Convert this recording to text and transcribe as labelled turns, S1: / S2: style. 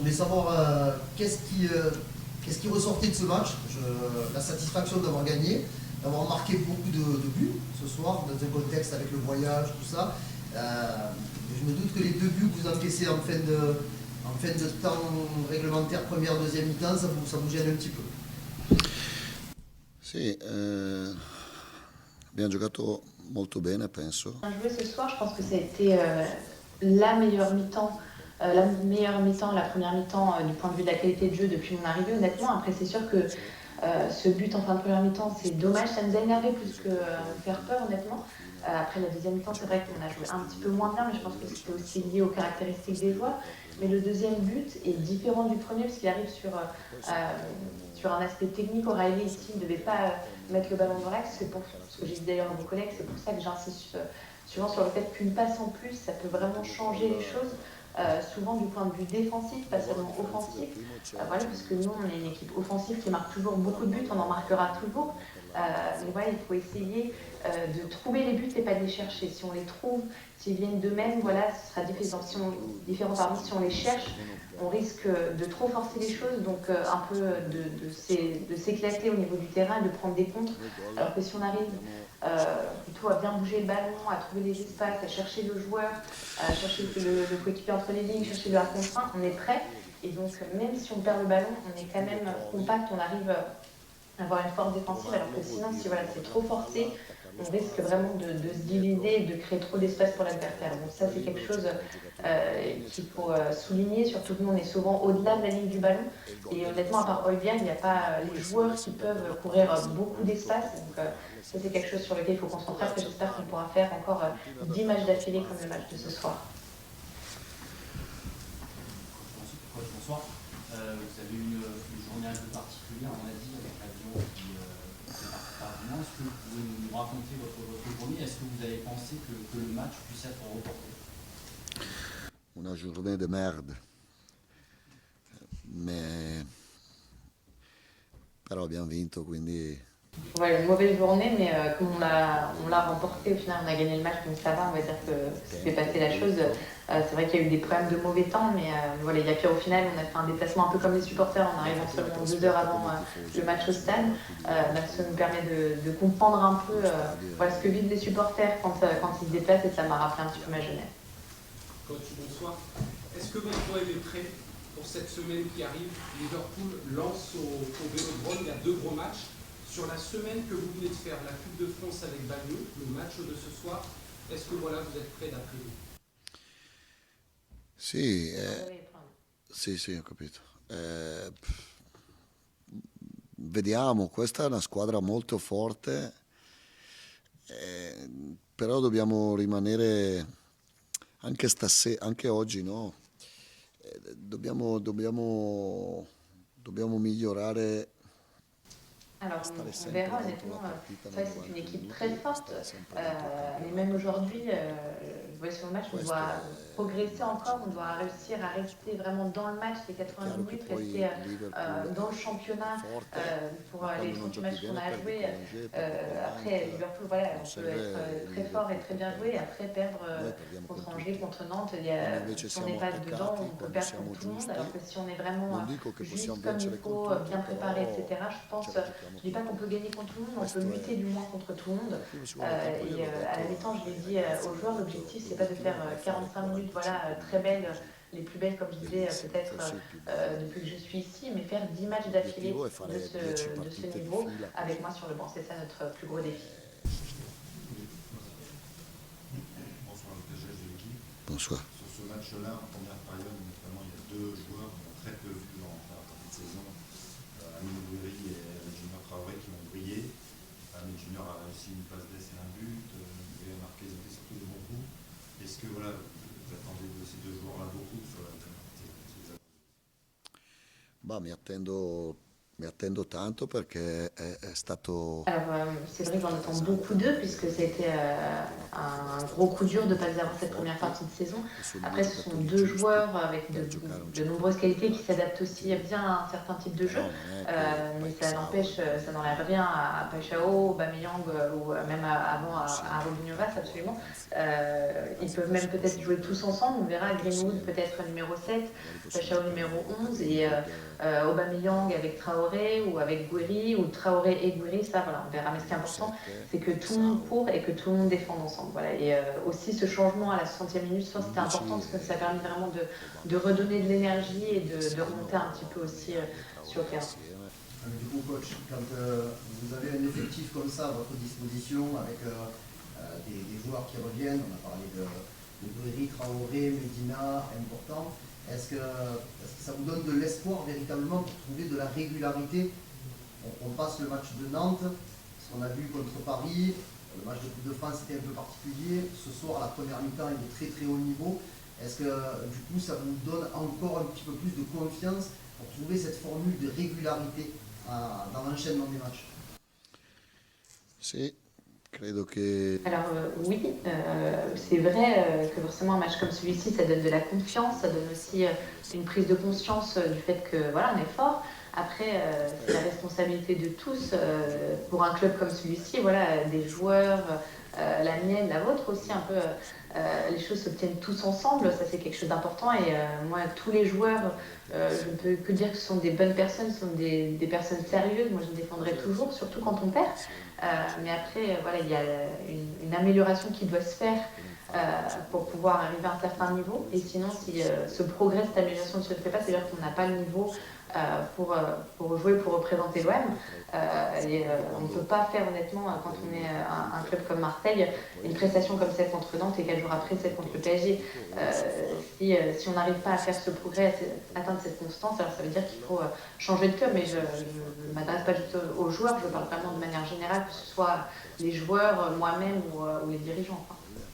S1: voulais savoir qu'est-ce qui ressortait de ce match. La satisfaction d'avoir gagné, d'avoir marqué beaucoup de buts ce soir, dans un contexte avec le voyage, tout ça. Je me doute que les 2 buts que vous encaissez en fin de temps réglementaire, première, deuxième mi-temps, ça vous gêne un petit peu.
S2: Sì, abbiamo giocato molto bene, penso.
S3: Joué ce soir, je pense que ça a été la meilleure mi-temps, la première mi-temps du point de vue de la qualité de jeu depuis mon arrivée, honnêtement. Après, c'est sûr que ce but en fin de première mi-temps, c'est dommage, ça nous a énervé plus que nous faire peur, honnêtement. Après la deuxième mi-temps, c'est vrai qu'on a joué un petit peu moins bien, mais je pense que c'était aussi lié aux caractéristiques des joueurs. Mais le deuxième but est différent du premier, parce qu'il arrive sur un aspect technique. O'Reilly, ici, il ne devait pas mettre le ballon dans l'axe. C'est pour ce que j'ai dit d'ailleurs à vos collègues, c'est pour ça que j'insiste souvent sur le fait qu'une passe en plus, ça peut vraiment changer les choses. Souvent du point de vue défensif, pas seulement offensif. Voilà, parce que nous, on est une équipe offensive qui marque toujours beaucoup de buts, on en marquera toujours. Mais voilà, il faut essayer de trouver les buts et pas de les chercher. Si on les trouve, s'ils viennent d'eux-mêmes, voilà, ce sera différent. Si on les cherche, on risque de trop forcer les choses, donc un peu de s'éclater au niveau du terrain et de prendre des contres. Alors que si on arrive plutôt à bien bouger le ballon, à trouver les espaces, à chercher le joueur, à chercher le coéquipier entre les lignes, chercher le 1 contre 1, on est prêt. Et donc, même si on perd le ballon, on est quand même compact, on arrive à avoir une force défensive, alors que sinon, si voilà, c'est trop forcé, on risque vraiment de se diviser et de créer trop d'espace pour l'adversaire. Donc ça, c'est quelque chose qu'il faut souligner, surtout que nous, on est souvent au-delà de la ligne du ballon. Et honnêtement, à part Højbjerg, il n'y a pas les joueurs qui peuvent courir beaucoup d'espace. Donc ça, c'est quelque chose sur lequel il faut concentrer. Après, j'espère qu'on pourra faire encore 10 matchs d'affilée comme le match de ce soir.
S4: Bonsoir. Vous avez une journée un peu particulière, on a dit, avec l'avion qui est parti tardivement. Est-ce que vous pouvez nous raconter votre journée? Est-ce que vous avez pensé que le match puisse être reporté?
S2: Una journée de merde. Però abbiamo vinto, quindi...
S3: Voilà, une mauvaise journée, mais comme on l'a remporté, au final on a gagné le match, donc ça va, on va dire que c'est passé la chose. C'est vrai qu'il y a eu des problèmes de mauvais temps, mais voilà, il y a pire au final, on a fait un déplacement un peu comme les supporters en arrivant seulement 2 heures avant le match au stade. Ça nous permet de comprendre un peu voilà, ce que vivent les supporters quand ils se déplacent, et ça m'a rappelé un petit peu ma jeunesse.
S5: Coach, bonsoir. Est-ce que votre club est prêt pour cette semaine qui arrive? Liverpool lance au Vélodrome, il y a 2 gros matchs. Sur la semaine que vous venez de faire, la Coupe de France avec Bagneux, le match de ce soir, est-ce que voilà, vous êtes prêt d'après vous?
S2: Sì, ho capito. Vediamo, questa è una squadra molto forte, però dobbiamo rimanere, anche oggi, no? Dobbiamo migliorare.
S3: Alors, on verra, honnêtement, c'est vrai que c'est une équipe très forte, mais même aujourd'hui, je vois sur le match, on doit progresser encore, on doit réussir à rester vraiment dans le match les 80 minutes, rester dans le championnat pour les 38 matchs qu'on a à jouer. Après, Liverpool, voilà, on peut être très fort et très bien joué, et après perdre contre Angers, contre Nantes, si on n'est pas dedans, on peut perdre contre tout le monde, alors que si on est vraiment juste comme il faut, bien préparé, etc., je pense... Je ne dis pas qu'on peut gagner contre tout le monde, on peut lutter du moins contre tout le monde. Et à la mi-temps, je l'ai dit aux joueurs, l'objectif, c'est pas de faire 45 minutes voilà, très belles, les plus belles, comme je disais, peut-être depuis que je suis ici, mais faire 10 matchs d'affilée de ce niveau avec moi sur le banc. C'est ça notre plus gros défi.
S6: Bonsoir, le PGH de l'équipe.
S2: Bonsoir.
S6: Sur ce match-là, en première période, notamment, il y a 2 joueurs qui ont très peu vu en première partie de saison, Amine Gouiri et Junior Traoré, qui ont brillé. Amine Junior a réussi une passe d'essai et un but, il a marqué, ils ont fait surtout de bons coups. Est-ce que voilà, vous attendez de ces 2 joueurs-là beaucoup sur la deuxième partie?
S2: Mi attendo mi attendo tanto perché è stato
S3: Alors, c'est vrai que j'en attends beaucoup d'eux, puisque c'était un gros coup dur de ne pas les avoir cette première partie de saison.
S2: sul
S3: Après, ce sont
S2: giocatori
S3: deux
S2: giusti
S3: joueurs avec
S2: per giocare un
S3: de
S2: certo
S3: nombreuses
S2: tipo di
S3: qualités qui
S2: calcio.
S3: s'adaptent aussi bien à un certain type de jeu.
S2: Però non è che
S3: Mais ça
S2: Paixão
S3: n'empêche, ça n'enlève rien à Paixão, Aubameyang ou même avant à Robinho, absolument. Ils peuvent même peut-être jouer tous ensemble, on verra. Greenwood peut-être numéro 7, Paixão numéro 11 et Aubameyang avec Traoré ou avec Guéry ou Traoré et Guéry, ça voilà, on verra. Mais ce qui est important, c'est que tout le monde court et que tout le monde défende ensemble. Voilà. Et aussi ce changement à la 60e minute, je pense que c'était important parce que ça a permis vraiment de redonner de l'énergie et de remonter un petit peu aussi sur le terrain.
S1: Du coup, coach, quand vous avez un effectif comme ça à votre disposition, avec des joueurs qui reviennent, on a parlé de Guéry, Traoré, Medina, important, est-ce que ça vous donne de l'espoir véritablement pour trouver de la régularité? On passe le match de Nantes, ce qu'on a vu contre Paris, le match de Coupe de France était un peu particulier, ce soir la première mi-temps il est très très haut niveau. Est-ce que du coup ça vous donne encore un petit peu plus de confiance pour trouver cette formule de régularité dans l'enchaînement des matchs?
S2: Sì, credo che
S3: Alors oui, c'est vrai que forcément un match comme celui-ci, ça donne de la confiance, ça donne aussi une prise de conscience du fait que voilà, on est fort. Après, c'est la responsabilité de tous pour un club comme celui-ci, voilà, des joueurs, la mienne, la vôtre aussi, un peu. Les choses s'obtiennent tous ensemble, ça c'est quelque chose d'important. Et moi, tous les joueurs, je ne peux que dire que ce sont des bonnes personnes, ce sont des personnes sérieuses. Moi, je les défendrai toujours, surtout quand on perd. Mais après, voilà, il y a une amélioration qui doit se faire pour pouvoir arriver à un certain niveau. Et sinon, si ce progrès, cette amélioration ne se fait pas, c'est-à-dire qu'on n'a pas le niveau pour jouer, pour représenter l'OM. On ne peut pas faire honnêtement, quand on est un club comme Marseille, une prestation comme celle contre Nantes et 4 jours après celle contre le PSG. Si on n'arrive pas à faire ce progrès, à atteindre cette constance, alors ça veut dire qu'il faut changer de club. Mais je ne m'adresse pas juste aux joueurs, je parle vraiment de manière générale, que ce soit les joueurs, moi-même ou les dirigeants. Quoi.